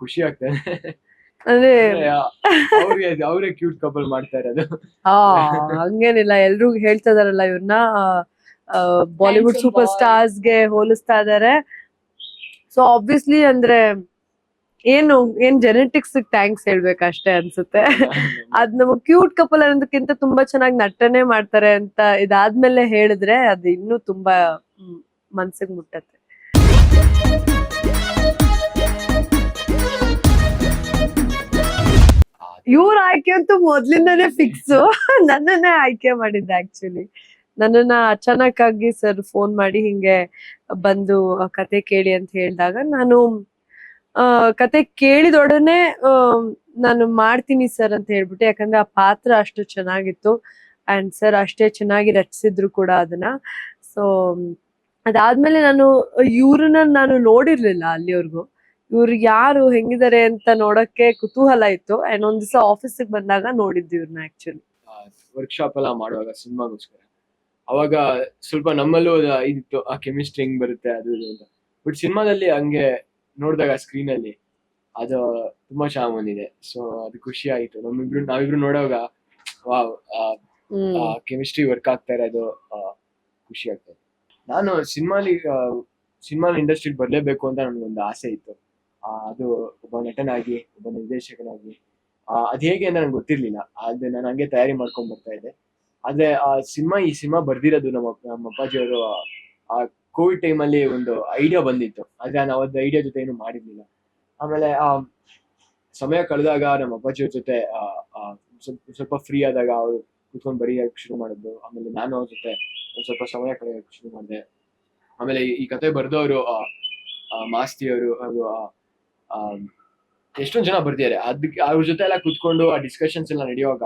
ಖುಷಿ ಆಗ್ತದೆ. ಅಂದ್ರೆ ಅವರೇ ಕ್ಯೂಟ್ ಕಪಲ್ ಮಾಡ್ತಾ ಇರೋದು. ಹಂಗೇನಿಲ್ಲ, ಎಲ್ರು ಹೇಳ್ತಾ ಇದಾರಲ್ಲ ಇವ್ರನ್ನ ಬಾಲಿವುಡ್ ಸೂಪರ್ ಸ್ಟಾರ್ಸ್ ಗೆ ಹೋಲಿಸ್ತಾ ಇದಾರೆ. ಸೊ ಆಬ್ವಿಯಸ್ಲಿ ಅಂದ್ರೆ ಏನ್ ಜೆನೆಟಿಕ್ಸ್ ಥ್ಯಾಂಕ್ಸ್ ಹೇಳ್ಬೇಕು ಅಷ್ಟೇ ಅನ್ಸುತ್ತೆ. ಅದ್ ನಮಗ್ ಕ್ಯೂಟ್ ಕಪಲ್ ಅನ್ನೋದಕ್ಕಿಂತ ತುಂಬಾ ಚೆನ್ನಾಗಿ ನಟನೆ ಮಾಡ್ತಾರೆ ಅಂತ ಇದಾದ್ಮೇಲೆ ಹೇಳಿದ್ರೆ ಅದು ಇನ್ನೂ ತುಂಬಾ ಮನ್ಸಿಗೆ ಮುಟ್ಟತ್ತೆ. ಇವ್ರ ಆಯ್ಕೆ ಅಂತೂ ಮೊದ್ಲಿಂದಾನೇ ಫಿಕ್ಸ್. ನನ್ನನ್ನೇ ಆಯ್ಕೆ ಮಾಡಿದ್ದೆ ಆಕ್ಚುಲಿ. ನನ್ನನ್ನ ಅಚಾನಕ್ ಆಗಿ ಸರ್ ಫೋನ್ ಮಾಡಿ ಹಿಂಗೆ ಬಂದು ಕತೆ ಕೇಳಿ ಅಂತ ಹೇಳಿದಾಗ ನಾನು ಕತೆ ಕೇಳಿದೊಡನೆ ನಾನು ಮಾಡ್ತೀನಿ ಸರ್ ಅಂತ ಹೇಳ್ಬಿಟ್ಟೆ. ಯಾಕಂದ್ರೆ ಆ ಪಾತ್ರ ಅಷ್ಟು ಚೆನ್ನಾಗಿತ್ತು ಅಂಡ್ ಸರ್ ಅಷ್ಟೇ ಚೆನ್ನಾಗಿ ರಚಿಸಿದ್ರು ಕೂಡ ಅದನ್ನ. ಸೊ ಅದಾದ್ಮೇಲೆ ನಾನು ಇವ್ರನ್ನ ನಾನು ನೋಡಿರ್ಲಿಲ್ಲ ಅಲ್ಲಿವರೆಗೂ. ಇವ್ರು ಯಾರು ಹೆಂಗಿದ್ದಾರೆ ಅಂತ ನೋಡಕ್ಕೆ ಕುತೂಹಲ ಇತ್ತು. ಅಂಡ್ ಒಂದ್ ದಿವಸ ಆಫೀಸಿಗೆ ಬಂದಾಗ ನೋಡಿದ್ದು ಇವ್ರನ್ನ ಆಕ್ಚುಲಿ ವರ್ಕ್ಶಾಪ್ ಎಲ್ಲ ಮಾಡುವಾಗ ಸಿನಿಮಾಗೋಸ್ಕರ. ಅವಾಗ ಸ್ವಲ್ಪ ನಮ್ಮಲ್ಲೂ ಇದಿತ್ತು, ಆ ಕೆಮಿಸ್ಟ್ರಿ ಹೆಂಗ್ ಬರುತ್ತೆ ಅದು ಅಂತ. ಬಟ್ ಸಿನಿಮಾದಲ್ಲಿ ಹಂಗೆ ನೋಡಿದಾಗ ಸ್ಕ್ರೀನ್ ಅಲ್ಲಿ ಅದು ತುಂಬಾ ಚೆನ್ನಾಗ್ ಬಂದಿದೆ. ಸೊ ಅದು ಖುಷಿ ಆಯ್ತು. ನಾವಿಬ್ರು ನೋಡುವಾಗ ವಾವ್, ಕೆಮಿಸ್ಟ್ರಿ ವರ್ಕ್ ಆಗ್ತಾ ಇರೋದು ಖುಷಿ ಆಗ್ತದೆ. ನಾನು ಸಿನಿಮಾ ಇಂಡಸ್ಟ್ರಿಗೆ ಬರ್ಲೇಬೇಕು ಅಂತ ನನ್ಗೊಂದು ಆಸೆ ಇತ್ತು. ಅದು ಒಬ್ಬ ನಟನಾಗಿ, ಒಬ್ಬ ನಿರ್ದೇಶಕನಾಗಿ. ಅದ್ ಹೇಗೆ ಅಂತ ನಂಗೆ ಗೊತ್ತಿರ್ಲಿಲ್ಲ. ಆದ್ರೆ ನಾನು ಹಂಗೆ ತಯಾರಿ ಮಾಡ್ಕೊಂಡ್ ಬರ್ತಾ ಇದ್ದೆ. ಆದ್ರೆ ಈ ಸಿನಿಮಾ ಬರ್ದಿರೋದು ನಮ್ಮ ಅಪ್ಪಾಜಿಯವರು ಆ ಕೋವಿಡ್ ಟೈಮಲ್ಲಿ ಒಂದು ಐಡಿಯಾ ಬಂದಿತ್ತು. ಆದ್ರೆ ನಾವು ಅದ್ ಐಡಿಯಾ ಜೊತೆ ಏನು ಮಾಡಿರ್ಲಿಲ್ಲ. ಆಮೇಲೆ ಸಮಯ ಕಳೆದಾಗ ನಮ್ಮ ಅಪ್ಪಾಜಿಯವ್ರ ಜೊತೆ ಸ್ವಲ್ಪ ಫ್ರೀ ಆದಾಗ ಅವ್ರು ಕುತ್ಕೊಂಡ್ ಬರೆಯಕ್ಕೆ ಶುರು ಮಾಡಿದ್ರು. ಆಮೇಲೆ ನಾನು ಅವ್ರ ಜೊತೆ ಒಂದ್ ಸ್ವಲ್ಪ ಸಮಯ ಕಳೆಯಕ್ಕೆ ಶುರು ಮಾಡಿದೆ. ಆಮೇಲೆ ಈ ಕತೆ ಬರ್ದವರು ಮಾಸ್ತಿ ಅವರು, ಹಾಗೂ ಎಷ್ಟೊಂದ್ ಜನ ಬರ್ದಿದ್ದಾರೆ. ಅದಕ್ಕೆ ಅವ್ರ ಜೊತೆ ಎಲ್ಲ ಕುತ್ಕೊಂಡು ಆ ಡಿಸ್ಕಷನ್ಸ್ ಎಲ್ಲ ನಡೆಯುವಾಗ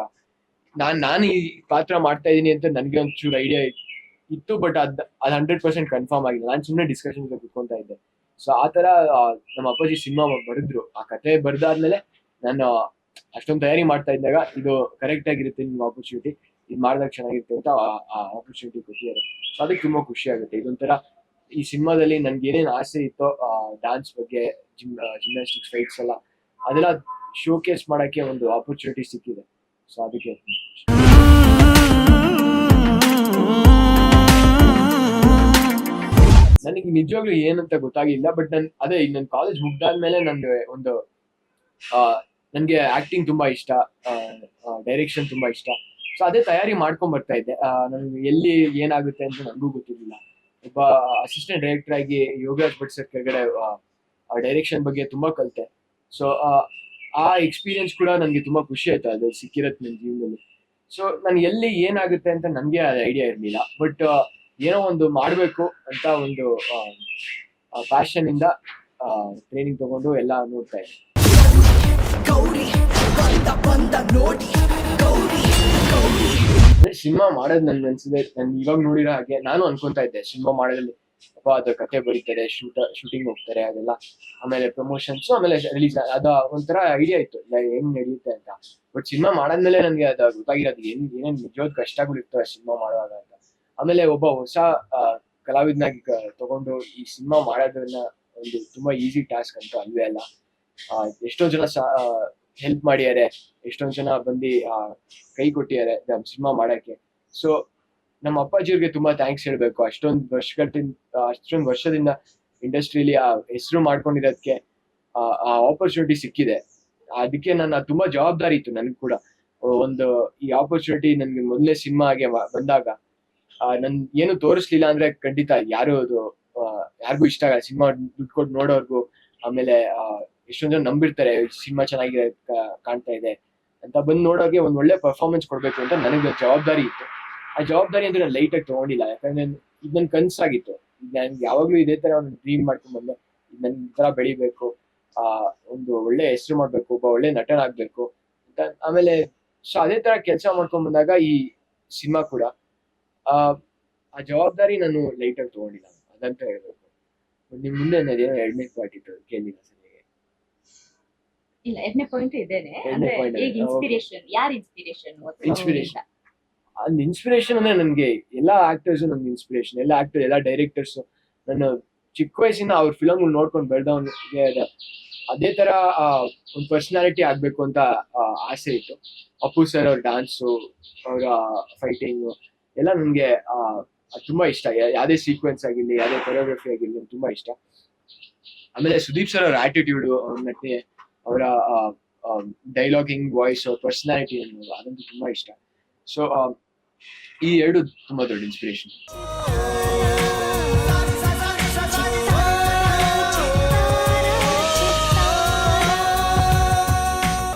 ನಾನು ಈ ಪಾತ್ರ ಮಾಡ್ತಾ ಇದೀನಿ ಅಂತ ನನ್ಗೆ ಒಂಚೂರು ಐಡಿಯಾ ಇತ್ತು. ಬಟ್ ಅದ್ 100% ಕನ್ಫರ್ಮ್ ಆಗಿಲ್ಲ. ನಾನು ಸುಮ್ಮನೆ ಡಿಸ್ಕಷನ್ ಕುತ್ಕೊಂತಾ ಇದ್ದೆ. ಸೊ ಆತರ ನಮ್ಮ ಅಪ್ಪಾಜಿ ಸಿನಿಮಾ ಬರೆದ್ರು. ಆ ಕತೆ ಬರ್ದಾದ್ಮೇಲೆ ನಾನು ಅಷ್ಟೊಂದು ತಯಾರಿ ಮಾಡ್ತಾ ಇದ್ದಾಗ ಇದು ಕರೆಕ್ಟ್ ಆಗಿರುತ್ತೆ, ನಿಮ್ಮ ಆಪರ್ಚುನಿಟಿ, ಇದು ಮಾಡಿದಾಗ ಚೆನ್ನಾಗಿರುತ್ತೆ ಅಂತ ಆ ಆಪರ್ಚುನಿಟಿ ಕೊಟ್ಟಿದ್ದಾರೆ. ಸೊ ಅದಕ್ಕೆ ತುಂಬಾ ಖುಷಿ ಆಗುತ್ತೆ. ಇದೊಂಥರ ಈ ಸಿನಿಮಾದಲ್ಲಿ ನನ್ಗೆ ಏನೇನು ಆಸೆ ಇತ್ತೋ, ಡಾನ್ಸ್ ಬಗ್ಗೆ, ಜಿಮ್ನಾಸ್ಟಿಕ್ಸ್, ಫೈಟ್ಸ್ ಎಲ್ಲ ಅದೆಲ್ಲ ಶೋಕೇಸ್ ಮಾಡಕ್ಕೆ ಒಂದು ಆಪರ್ಚುನಿಟಿ ಸಿಕ್ಕಿದೆ. ಸೊ ಅದಕ್ಕೆ ನನಗೆ ನಿಜವಾಗ್ಲೂ ಏನಂತ ಗೊತ್ತಾಗಿಲ್ಲ. ಬಟ್ ಈಗ ನನ್ನ ಕಾಲೇಜ್ ಮುಗ್ದಾದ್ಮೇಲೆ ನನ್ಗೆ ಆಕ್ಟಿಂಗ್ ತುಂಬಾ ಇಷ್ಟ, ಡೈರೆಕ್ಷನ್ ತುಂಬಾ ಇಷ್ಟ. ಸೊ ಅದೇ ತಯಾರಿ ಮಾಡ್ಕೊಂಡ್ ಬರ್ತಾ ಇದ್ದೆ. ನನ್ಗೆ ಎಲ್ಲಿ ಏನಾಗುತ್ತೆ ಅಂತ ನನಗೂ ಗೊತ್ತಿರ್ಲಿಲ್ಲ. ಒಬ್ಬ ಅಸಿಸ್ಟೆಂಟ್ ಡೈರೆಕ್ಟರ್ ಆಗಿ ಯೋಗರಾಜ್ ಭಟ್ ಸರ್ ಕೆಳಗಡೆ ಡೈರೆಕ್ಷನ್ ಬಗ್ಗೆ ತುಂಬಾ ಕಲಿತೆ. ಸೊ ಆ ಎಕ್ಸ್ಪೀರಿಯನ್ಸ್ ಕೂಡ ನನ್ಗೆ ತುಂಬಾ ಖುಷಿ ಆಯ್ತು, ಅದು ಸಿಕ್ಕಿರತ್ತೆ ನನ್ನ ಜೀವನದಲ್ಲಿ. ಸೊ ನನ್ಗೆ ಎಲ್ಲಿ ಏನಾಗುತ್ತೆ ಅಂತ ನನ್ಗೆ ಅದು ಐಡಿಯಾ ಇರ್ಲಿಲ್ಲ. ಬಟ್ ಏನೋ ಒಂದು ಮಾಡ್ಬೇಕು ಅಂತ ಒಂದು ಪ್ಯಾಷನ್ ಇಂದ ಟ್ರೈನಿಂಗ್ ತಗೊಂಡು ಎಲ್ಲ ನೋಡ್ತಾ ಇದ್ದೆ. ಸಿನಿಮಾ ಮಾಡೋದ್ ನನ್ಗೆ ಅನ್ಸಿದೆ, ನನ್ ಇವಾಗ ನೋಡಿರೋ ಹಾಗೆ ನಾನು ಅನ್ಕೊಂತಾ ಇದ್ದೆ ಸಿನಿಮಾ ಮಾಡೋದ್ರಲ್ಲಿ ಅದ್ರ ಕತೆ ಬರೀತಾರೆ, ಶೂಟಿಂಗ್ ಹೋಗ್ತಾರೆ, ಅದೆಲ್ಲ, ಆಮೇಲೆ ಪ್ರಮೋಷನ್ಸ್, ಆಮೇಲೆ ರಿಲೀಸ್, ಅದ ಒಂಥರ ಐಡಿಯಾ ಇತ್ತು ಹೆಂಗ್ ನಡೆಯುತ್ತೆ ಅಂತ. ಬಟ್ ಸಿನಿಮಾ ಮಾಡಾದ್ಮೇಲೆ ನನ್ಗೆ ಅದ ಗೊತ್ತಾಗಿರೋದು ಏನೇನ್ ನಿಜವಾದ ಕಷ್ಟಗಳು ಇರ್ತವೆ ಸಿನಿಮಾ ಮಾಡುವಾಗ ಅಂತ. ಆಮೇಲೆ ಒಬ್ಬ ಹೊಸ ಕಲಾವಿದನಾಗಿ ತಗೊಂಡು ಈ ಸಿನಿಮಾ ಮಾಡೋದನ್ನ ಒಂದು ತುಂಬಾ ಈಸಿ ಟಾಸ್ಕ್ ಅಂತ ಅಲ್ವೇ ಅಲ್ಲ. ಎಷ್ಟೋ ಜನ ಹೆಲ್ಪ್ ಮಾಡಿದ್ದಾರೆ, ಎಷ್ಟೊಂದ್ ಜನ ಬಂದು ಕೈ ಕೊಟ್ಟಿದ್ದಾರೆ ಸಿನಿಮಾ ಮಾಡಕ್ಕೆ. ಸೊ ನಮ್ಮ ಅಪ್ಪಾಜಿಯವ್ರಿಗೆ ತುಂಬಾ ಥ್ಯಾಂಕ್ಸ್ ಹೇಳ್ಬೇಕು. ಅಷ್ಟೊಂದು ವರ್ಷದಿಂದ ಇಂಡಸ್ಟ್ರಿಲಿ ಆ ಹೆಸರು ಮಾಡ್ಕೊಂಡಿರೋದಕ್ಕೆ ಆ ಆಪರ್ಚುನಿಟಿ ಸಿಕ್ಕಿದೆ. ಅದಕ್ಕೆ ನನ್ನ ತುಂಬಾ ಜವಾಬ್ದಾರಿ ಇತ್ತು ನನ್ಗೆ ಕೂಡ. ಈ ಆಪರ್ಚುನಿಟಿ ನನ್ಗೆ ಮೊದಲನೇ ಸಿನಿಮಾಗೆ ಬಂದಾಗ ನನ್ ಏನು ತೋರಿಸ್ಲಿಲ್ಲ ಅಂದ್ರೆ ಖಂಡಿತ ಯಾರಿಗೂ ಇಷ್ಟ ಆಗಲ್ಲ. ಸಿನಿಮಾ ದುಡ್ಡು ಕೊಟ್ಟು ನೋಡೋರ್ಗು, ಆಮೇಲೆ ಎಷ್ಟೊಂದ್ ಜನ ನಂಬಿರ್ತಾರೆ ಸಿನಿಮಾ ಚೆನ್ನಾಗಿದೆ, ಕಾಣ್ತಾ ಇದೆ ಅಂತ ಬಂದು ನೋಡೋಕೆ ಒಂದ್ ಒಳ್ಳೆ ಪರ್ಫಾರ್ಮೆನ್ಸ್ ಕೊಡ್ಬೇಕು ಅಂತ ನನಗೆ ಜವಾಬ್ದಾರಿ ಇತ್ತು. ಆ ಜವಾಬ್ದಾರಿ ಅಂದ್ರೆ ನಾನು ಲೈಟ್ ಆಗಿ ತಗೊಂಡಿಲ್ಲ. ಯಾಕಂದ್ರೆ ಇದು ನನ್ ಕನ್ಸಾಗಿತ್ತು. ನನ್ಗೆ ಯಾವಾಗ್ಲೂ ಇದೇ ತರ ಒಂದು ಡ್ರೀಮ್ ಮಾಡ್ಕೊಂಡ್ ಬಂದೆ, ನನ್ ಈ ತರ ಬೆಳಿಬೇಕು, ಒಂದು ಒಳ್ಳೆ ಹೆಸರು ಮಾಡ್ಬೇಕು, ಒಬ್ಬ ಒಳ್ಳೆ ನಟನಾಗ್ಬೇಕು ಅಂತ. ಆಮೇಲೆ ಸೊ ಅದೇ ತರ ಕೆಲಸ ಮಾಡ್ಕೊಂಡ್ ಬಂದಾಗ ಈ ಸಿನಿಮಾ ಕೂಡ ಆ ಜವಾಬ್ದಾರಿ ನಾನು ಲೈಟ್ ಆಗಿ ತಗೊಂಡಿಲ್ಲ ಅದಂತ ಹೇಳ್ಬೇಕು. ನಿಮ್ ಮುಂದೆ ಎರಡನೇ ಪಾರ್ಟ್ ಇತ್ತು, ಕೇಳಿಲ್ಲ ಸರಿಯಾಗಿ. ಇಲ್ಲ, ಎರಡನೇ ಪಾಯಿಂಟ್ ಇದೇನೆ. ಅಂದ್ರೆ ಈಗ ಇನ್ಸ್ಪಿರೇಷನ್, ಯಾರ್ ಇನ್ಸ್ಪಿರೇಷನ್? ಇನ್ಸ್ಪಿರೇಷನ್ ಅಂದ್ರೆ ನನ್ಗೆ ಎಲ್ಲಾ ಆಕ್ಟರ್ಸ್ ನನ್ಗೆ ಇನ್ಸ್ಪಿರೇಷನ್. ಎಲ್ಲ ಆಕ್ಟರ್, ಎಲ್ಲ ಡೈರೆಕ್ಟರ್ಸ್. ನಾನು ಚಿಕ್ಕ ವಯಸ್ಸಿನ ಅವ್ರ ಫಿಲಮ್ ನೋಡ್ಕೊಂಡು ಬೆಳೆದವನಿಗೆ ಅದೇ ತರ ಒಂದು ಪರ್ಸನಾಲಿಟಿ ಆಗ್ಬೇಕು ಅಂತ ಆಸೆ ಇತ್ತು. ಅಪ್ಪು ಸರ್ ಅವ್ರ ಡಾನ್ಸು, ಅವರ ಫೈಟಿಂಗು ಎಲ್ಲ ನನ್ಗೆ ತುಂಬಾ ಇಷ್ಟ. ಯಾವ್ದೇ ಸೀಕ್ವೆನ್ಸ್ ಆಗಿರ್ಲಿ, ಯಾವ್ದೇ ಕೊರಿಯೋಗ್ರಫಿ ಆಗಿರ್ಲಿ ತುಂಬಾ ಇಷ್ಟ. ಆಮೇಲೆ ಸುದೀಪ್ ಸರ್ ಅವ್ರ ಆಟಿಟ್ಯೂಡ್, ಮತ್ತೆ ಅವರ ಡೈಲಾಗಿಂಗ್ ವಾಯ್ಸ್, ಅವ್ರ ಪರ್ಸನಾಲಿಟಿ ಅನ್ನೋದು ಅದಂತೂ ತುಂಬಾ ಇಷ್ಟ. ಸೊ ಈ ಎರಡು ತುಂಬಾ ದೊಡ್ಡ ಇನ್ಸ್ಪಿರೇಷನ್.